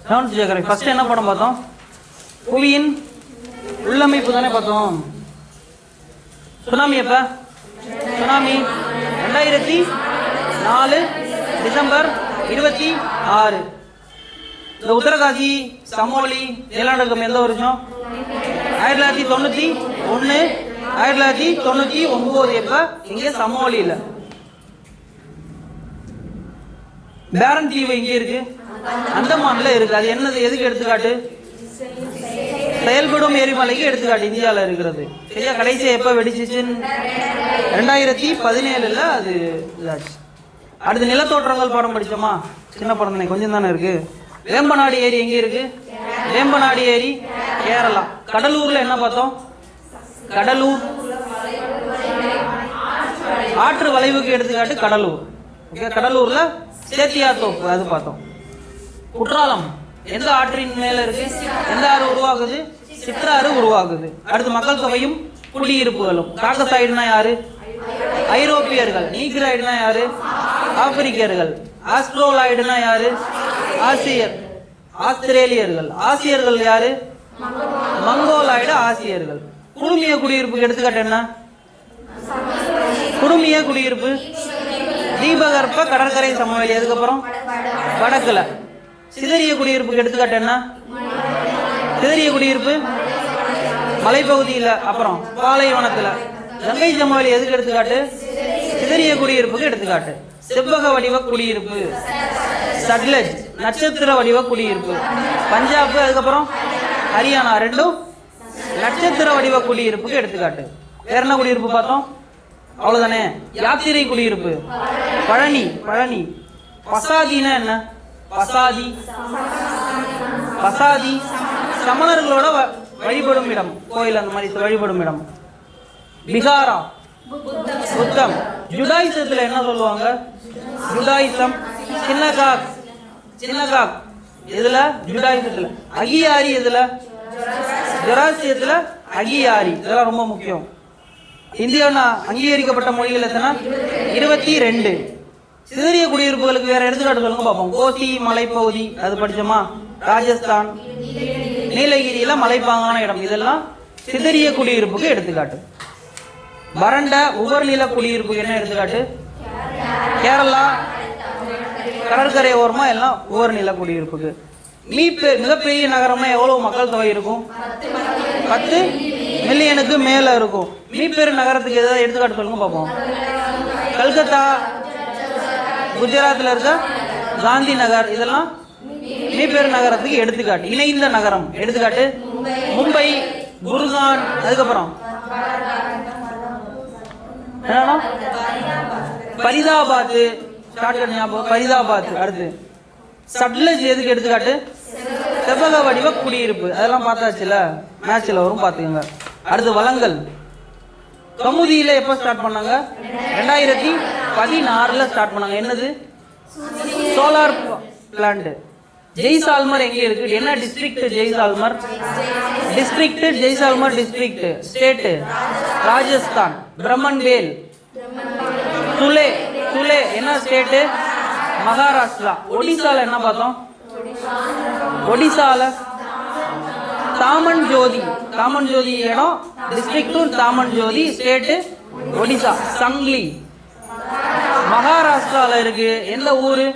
கவனிச்சு கேட்குறேன். ஃபர்ஸ்ட் என்ன படம் பார்த்தோம்? புவியின் உள்ளமைப்பு தானே பார்த்தோம். சுனாமி எப்ப? Tsunami 2004 December 26. இந்த உத்தரகாசி சமோலி நிலநடுக்கம் எந்த வருஷம்? 1991. 1999 எப்ப? இங்க சமோலியில். பேரன் தீவு இங்க இருக்கு, அந்தமான்ல இருக்கு. அது என்னது, எதுக்கு எடுத்துக்காட்டு? செயல்படும் எரிமலைக்கு எடுத்துக்காட்டு. இந்தியாவில் இருக்கிறது சரியா. கடைசியா எப்ப வெடிச்சிச்சுன்னு 2017 அது இதாச்சு. அடுத்து நிலத்தோற்றங்கள் பாடம் படிச்சோமா? சின்ன படம் தானே, கொஞ்சம் தானே இருக்கு. வேம்பநாடு ஏரி எங்க இருக்கு? வேம்பநாடு ஏரி கேரளா. கடலூர்ல என்ன பார்த்தோம்? கடலூர் ஆற்று வளைவுக்கு எடுத்துக்காட்டு கடலூர். கடலூர்ல சேத்தியாத்தோப்பு அது பார்த்தோம். குற்றாலம் எந்த ஆற்றின் மேல இருக்கு? எந்த ஆறு உருவாகுது? சிற்றாறு உருவாகுது. அடுத்து மக்கள் தொகையும் குடியிருப்புகளும். காக்கசாய்டுனா யாரு? ஐரோப்பியர்கள். நீக்ராய்டுனா யாரு? ஆப்பிரிக்கர்கள். ஆஸ்ட்ரோலாய்டுனா யாரு? ஆசியர். ஆஸ்திரேலியர்கள். ஆசியர்கள் யாரு? மங்கோலாய்டு ஆசியர்கள். குடுமிய குடியிருப்புக்கு எடுத்துக்காட்டு என்ன? குடுமிய குடியிருப்பு தீபகற்ப கடற்கரை சமவெளி. அதுக்கப்புறம் வடக்குல. சிதறிய குடியிருப்புக்கு எடுத்துக்காட்டு என்ன? சிதறிய குடியிருப்பு மலைப்பகுதியில், அப்புறம் பாலைவனத்துல. கங்கை சமவெளி எதுக்கு எடுத்துக்காட்டு? சிதறிய குடியிருப்புக்கு எடுத்துக்காட்டு. செவ்வக வடிவ குடியிருப்பு சட்லஜ் நட்சத்திர வடிவ குடியிருப்பு. பஞ்சாப் அதுக்கப்புறம் ஹரியானா ரெண்டும் நட்சத்திர வடிவ குடியிருப்புக்கு எடுத்துக்காட்டு. வேற என்ன குடியிருப்பு பார்த்தோம்? அவ்வளவுதானே. யாத்திரை குடியிருப்பு பழனி. பழனி. பசாதினா என்ன? பசாதி பசாதி சமணர்களோட வழிபடும் இடம், கோயில் அந்த மாதிரி வழிபடும் இடம். பிகாரா புத்தம். ஜுடாயிசத்துல என்ன சொல்லுவாங்க? ஜுடாயிசம். சின்னகாக். சின்னகாக் எதுல? ஜுடாயிசத்துல. அகியாரி எதுல? ஜொராஸ்ட்ரியத்துல அகியாரி. இதெல்லாம் ரொம்ப முக்கியம். இந்தியாவில் அங்கீகரிக்கப்பட்ட மொழிகள் எத்தனை? 22. சிதறிய குடியிருப்புகளுக்கு வேற எடுத்துக்காட்டு சொல்லுங்க பார்ப்போம். கோசி மலைப்பகுதி அது படிச்சோமா? ராஜஸ்தான். நீலகிரியில மலைப்பாங்கான இடம். இதெல்லாம் சிதறிய குடியிருப்புக்கு எடுத்துக்காட்டு. வறண்ட உவர்நில குடியிருப்புக்கு என்ன எடுத்துக்காட்டு? கேரளா கடற்கரை ஓரமா எல்லாம் உவர்நில குடியிருப்புக்கு. மிகப்பெரிய நகரமா எவ்வளவு மக்கள் தொகை இருக்கும்? 10 மில்லியனுக்கு மேல இருக்கும். மீப்பெரு நகரத்துக்கு ஏதாவது எடுத்துக்காட்டு சொல்லுங்க பார்ப்போம். கல்கத்தா குஜராத்ல இருக்க காந்தி நகர். இதெல்லாம் மீப்பெரு நகரத்துக்கு எடுத்துக்காட்டு. இணைந்த நகரம் எடுத்துக்காட்டு மும்பை, குர்கான். அதுக்கப்புறம் பரிதாபாத். பரிதாபாத். அடுத்து சட்லஜ் எதுக்கு எடுத்துக்காட்டு? செவ்வக வடிவ குடியிருப்பு. அதெல்லாம் பார்த்தாச்சுல, மேட்ச்ல வரும் பாத்துக்கோங்க. அடுத்து வளங்கள். கமுதியில எப்ப ஸ்டார்ட் பண்ணாங்க? 2016 ஸ்டார்ட் பண்ணாங்க. என்னது? Solar plant. ஜெய்சால்மர் எங்க இருக்கு? என்ன district? Jaisalmer district. Jaisalmer district. State Rajasthan. Brahmanvel. Dhule. Dhule என்ன ஸ்டேட்? மகாராஷ்டிரா. ஒடிசால என்ன பார்த்தோம்? ஒடிசால தாமன் ஜோதி. தாமன் ஜோதி இடம் டிஸ்ட்ரிக்ட் தாமன் ஜோதி, ஸ்டேட் ஒடிசா. சங்லி மகாராஷ்டிரால இருக்கு. எந்த ஊரு?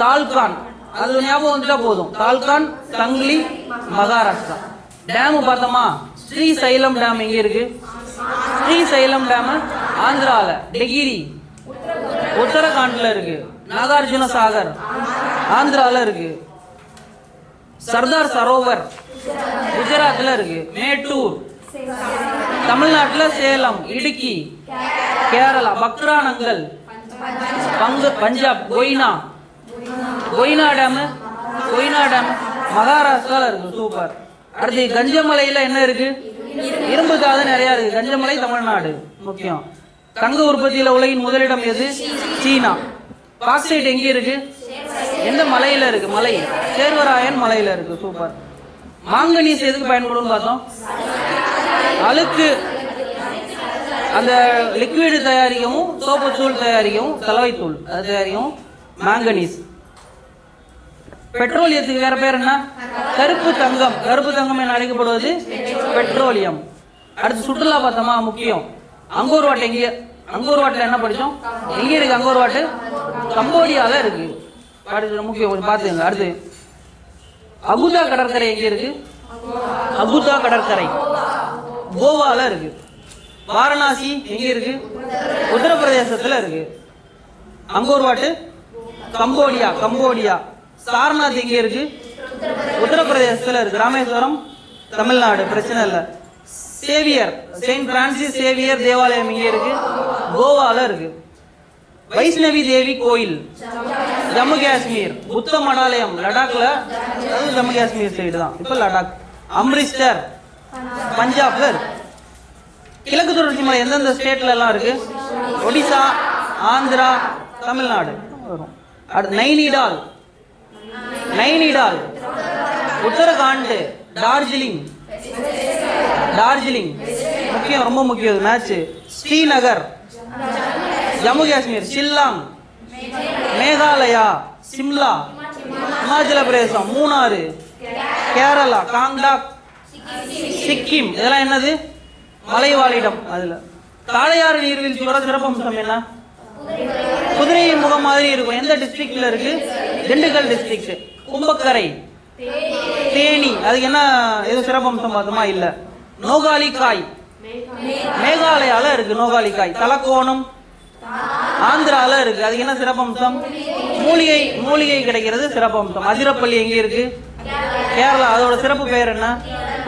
தால்கான். அது ஞாபகம் வந்துட்டா போதும். தால்கான், சங்லி, மகாராஷ்டிரா. டேம் பார்த்தோமா? ஸ்ரீசைலம் டேம் எங்க இருக்கு? ஸ்ரீசைலம் டேம் ஆந்திரால. டிகிரி உத்தரகாண்ட்ல இருக்கு. நாகார்ஜுன சாகர் ஆந்திரால இருக்கு. சர்தார் சரோவர் குஜராத்ல இருக்கு. மேட்டூர் தமிழ்நாட்டுல. சேலம், இடுக்கி, கேரளா. பக்ரானங்கல் பஞ்சாப். கொய்னா. கொய்னா டேம். கொய்னா டேம் மகாராஷ்டிரால இருக்கு. சூப்பர். அடுத்து கஞ்சமலையில என்ன இருக்கு? இரும்பு தாது நிறைய இருக்கு. கஞ்சமலை தமிழ்நாடு முக்கியம். தங்க உற்பத்தியில உலகின் முதலிடம் எது? சீனா. பாக்சைட் எங்க இருக்கு? எந்த மலையில இருக்கு? மலை சேர்வராயன் மலையில இருக்கு. சூப்பர். மாங்கனீஸ் எதுக்கு பயன்படும் பார்த்தோம்? அழுக்கு அந்த லிக்விட் தயாரிக்கவும், சோப்பு தூள் தயாரிக்கவும், சலவை தூள் அது தயாரிக்கவும் மாங்கனீஸ். பெட்ரோலியத்துக்கு வேற பேர் என்ன? கருப்பு தங்கம். கருப்பு தங்கம் என அழைக்கப்படுவது பெட்ரோலியம். அடுத்து சுற்றுலா பார்த்தோமா, முக்கியம். அங்கோர் வாட் எங்க? அங்கோர் வாட்ல என்ன படிச்சோம்? எங்க இருக்கு அங்கோர் வாட்? கம்போடியால இருக்கு. முக்கியம், கொஞ்சம் பாத்துங்க. அடுத்து அகுதா கடற்கரை எங்க இருக்கு? அகுதா கடற்கரை கோவால இருக்கு. வாரணாசி எங்க இருக்கு? உத்தரப்பிரதேசத்துல இருக்கு. Angkor Wat Cambodia. Cambodia. Sarnath எங்க இருக்கு? உத்தரப்பிரதேசத்துல இருக்கு. ராமேஸ்வரம் தமிழ்நாடு, பிரச்சனை இல்ல. சேவியர், செயின்ட் பிரான்சிஸ் சேவியர் தேவாலயம் எங்க இருக்கு? கோவால இருக்கு. வைஷ்ணவி தேவி கோயில் ஜம்மு காஷ்மீர். புத்த மடாலயம் லடாக்ல, ஜம்மு காஷ்மீர் சைடு தான், இப்ப லடாக். அம்ரிஸ்டர் பஞ்சாப்ல இருக்கு. கிழக்கு தொடர்ச்சி மலை எந்தெந்த ஸ்டேட்ல எல்லாம் இருக்கு? ஒடிசா, ஆந்திரா, தமிழ்நாடு வரும். அடுத்து நைனிடால். நைனிடால் உத்தரகாண்ட். டார்ஜிலிங். டார்ஜிலிங் முக்கியம், ரொம்ப முக்கியம் மேட்ச். ஸ்ரீநகர் ஜம்மு காஷ்மீர். ஷில்லாங் மேகாலயா. சிம்லா இமாச்சல பிரதேசம். மூணாறு கேரளா. காங்டாக் சிக்கிம். இதெல்லாம் என்னது? மலைவாழிடம். அதுல காளையாறு நீர்வீழ்ச்சியோட சிறப்பம்சம் என்ன? குதிரை முகம் மாதிரி இருக்கும். எந்த டிஸ்ட்ரிக்ட்ல இருக்கு? திண்டுக்கல் டிஸ்ட்ரிக்ட். கும்பக்கரை தேனி. அதுக்கு என்ன எதுவும் சிறப்பம்சம் பார்த்தோமா? இல்ல. நோகாலி காய் மேகாலயால இருக்கு. நோகாலி காய். தலக்கோணம் ஆந்திரால இருக்கு. அதுக்கு என்ன சிறப்பம்சம்? மூலிகை. மூலிகை கிடைக்கிறது சிறப்பம்சம். அதிரப்பள்ளி எங்க இருக்கு? கேரளா. அதோட சிறப்பு பெயர் என்ன?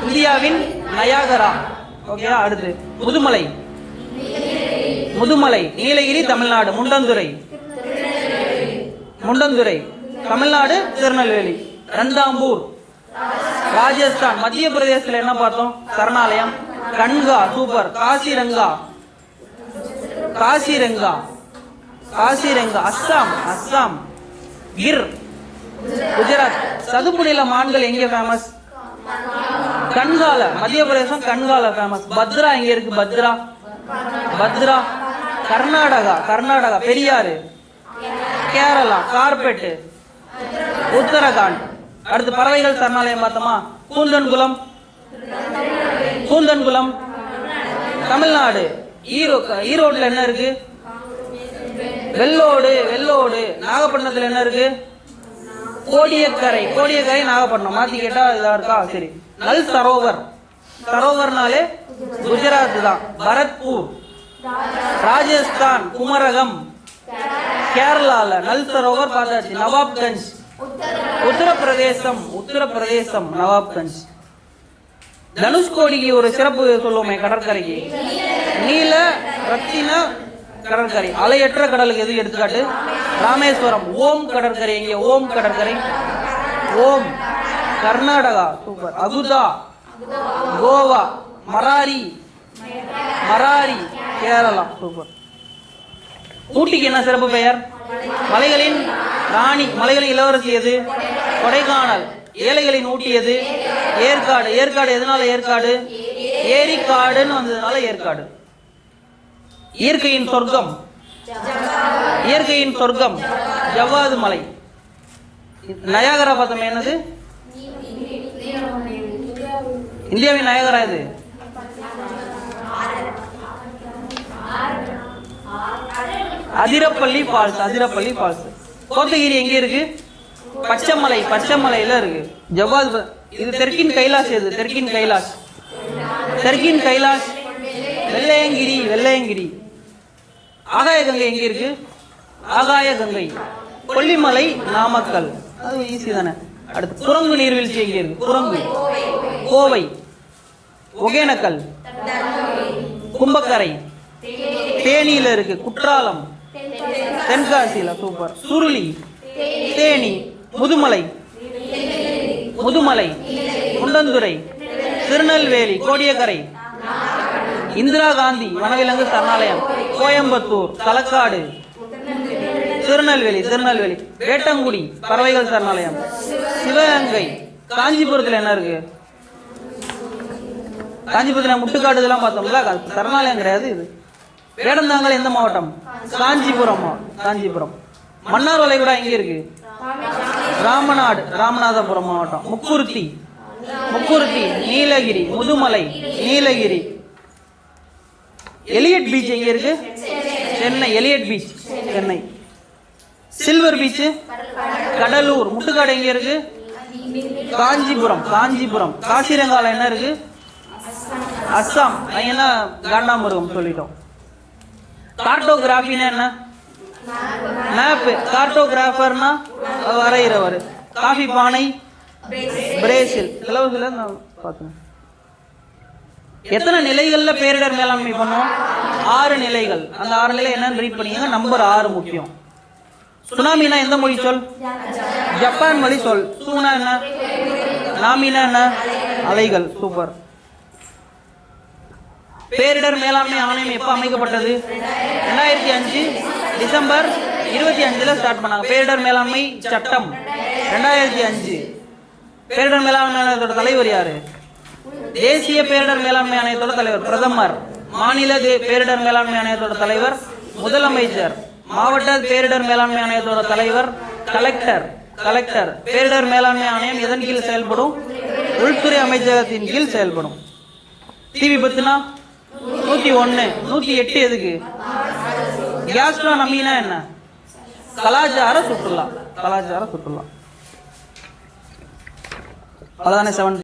இந்தியாவின் நயாகரா. ஓகேவா? அடுத்து முதுமலை. முதுமலை நீலகிரி தமிழ்நாடு. முண்டந்துறை. முண்டந்துறை தமிழ்நாடு, திருநெல்வேலி. ரந்தாம்பூர் ராஜஸ்தான். மத்திய பிரதேசத்துல என்ன பார்த்தோம்? சரணாலயம். கன்கா. சூப்பர். காசிரங்கா. காசிரங்கா. காசிரங்கா. அஸ்ஸாம். அஸ்ஸாம். கிர் குஜராத். சதுப்பு நில மான்கள் எங்க ஃபேமஸ்? கன்கால. மத்திய பிரதேசம் கன்கால ஃபேமஸ். பத்ரா எங்க இருக்கு? பத்ரா. பத்ரா கர்நாடகா. கர்நாடகா. பெரியாறு கேரளா. கார்பெட் உத்தரகாண்ட். அடுத்து பறவைகள் சரணாலயம் பார்த்தோமா? கூந்தன்குளம். கூந்தன்குளம் தமிழ்நாடு. ஈரோட்ல என்ன இருக்கு? வெள்ளோடு. வெள்ளோடு. நாகப்பட்டினத்துல என்ன இருக்கு? கோடியக்கரை. கோடியக்கரை நாகப்பட்டினம். மாத்தி கேட்டா இதா இருக்கா? சரி. நல் சரோவர். சரோவர்னாலே குஜராத் தான். பரத்பூர் ராஜஸ்தான். குமரகம் கேரளால. நல் சரோவர் பார்த்தாச்சு. நவாப்கஞ்ச் உத்தரப்பிரதேசம். உத்தரப்பிரதேசம் நவாப்கஞ்ச். தனுஷ்கோடிக்கு ஒரு சிறப்பு சொல்லுவோமே கடற்கரைக்கு? நீல ரத்தின கடற்கரை. அலையற்ற கடலுக்கு எது எடுத்துக்காட்டு? ராமேஸ்வரம். ஓம் கடற்கரை எங்க? ஓம் கடற்கரை. ஓம் கர்நாடகா. சூப்பர். அகுதா கோவா. மராரி. மராரி கேரளா. சூப்பர். ஊட்டிக்கு என்ன சிறப்பு பெயர்? மலைகளின் ராணி. மலைகளின் இளவரசி எது? கொடைக்கானல். ஏழைகளின் ஊட்டி எது? ஏற்காடு. ஏற்காடு எதனால ஏற்காடு? ஏரிக்காடுன்னு வந்ததுனால ஏற்காடு. இயற்கையின் சொர்க்கம். இயற்கையின் சொர்க்கம் ஜவ்வாது மலை. நயாகரா பார்த்தோம் என்னது? இந்தியாவின் நயாகரா எது? அதிரப்பள்ளி ஃபால்ஸ். அதிரப்பள்ளி ஃபால்ஸ். கோத்தகிரி எங்க இருக்கு? பச்சைமலை. பச்சைமலையில இருக்கு. ஜவ்வாது. இது தெற்கின் கைலாஷ். எது? தெற்கின் கைலாஷ். தெற்கின் கைலாஷ் வெள்ளையங்கிரி. வெள்ளையங்கிரி. ஆகாய கங்கை எங்க இருக்கு? ஆகாய கங்கை. கொல்லிமலை நாமக்கல். அது ஈஸி தானே. அடுத்து குரங்கு நீர்வீழ்ச்சி எங்க இருக்கு? குரங்கு கோவை. ஒகேனக்கல். கும்பக்கரை தேனியில இருக்கு. குற்றாலம் தென்காசியில. சூப்பர். சுருளி தேனி. முதுமலை. முதுமலை முண்டந்துறை. திருநெல்வேலி. கோடியக்கரை. இந்திரா காந்தி வனவிலங்கு சரணாலயம். கோயம்புத்தூர். களக்காடு. திருநெல்வேலி. திருநெல்வேலி. வேட்டங்குடி பறவைகள் சரணாலயம். சிவகங்கை. காஞ்சிபுரத்துல என்ன இருக்கு? காஞ்சிபுரத்துல முட்டுக்காடு இதெல்லாம் பார்த்தோம்ல, சரணாலயம் கிடையாது இது. வேடந்தாங்கல் எந்த மாவட்டம்? காஞ்சிபுரம். காஞ்சிபுரம். மன்னார் வளைகுடா எங்க இருக்கு? ராமநாடு ராமநாதபுரம் மாவட்டம். முக்குருத்தி நீலகிரி. முதுமலை நீலகிரி. எலியட் பீச் எங்க இருக்கு? Chennai. Elliot beach Chennai. Silver beach Cuddalore. Muttukadu எங்க இருக்கு? காஞ்சிபுரம். காசிரங்கால என்ன இருக்கு? அஸ்ஸாம். என்ன காண்டாமிருகம் சொல்லிட்டோம். கார்டோகிராஃபின்னா என்ன? மேப். கார்டோகிராஃபர்னா வரைகிறவர். காஃபி பானை பிரேசில். சிலபஸ்ல நான் பார்த்தேன். எத்தனை நிலைகள்ல பேரிடர் மேலாண்மை பண்ணுவோம்? 6 நிலைகள். அந்த 6 நிலை என்னன்னு ரீட் பண்ணீங்க. நம்பர் 6 முக்கியம். சுனாமினா எந்த மொழி சொல்? ஜப்பான் மொழி சொல். சூனா என்ன? நாமினா என்ன? அலைகள். சூப்பர். பேரிடர் மேலாண்மை ஆணையம் எப்ப அமைக்கப்பட்டது? 2005 டிசம்பர் 25 ஸ்டார்ட் பண்ணாங்க. பேரிடர் மேலாண்மை சட்டம் 2005. பேரிடர் மேலாண்மை ஆணையத்தோட தலைவர் யாரு? தேசிய பேரிடர் மேலாண்மை ஆணையத்தோட தலைவர் பிரதமர். மாநில பேரிடர் மேலாண்மை ஆணையத்தோட தலைவர் முதலமைச்சர். மாவட்ட பேரிடர் மேலாண்மை ஆணையத்தோட தலைவர் கலெக்டர். பேரிடர் மேலாண்மை ஆணையம் எதன் கீழ் செயல்படும்? உள்துறை அமைச்சகத்தின் கீழ் செயல்படும். தீ விபத்துனா 101. 108 எதுக்கு? கேஸ்ட்ரோனமினா என்ன? கலாச்சார சுற்றுலா. அவ்வளவுதானே. 7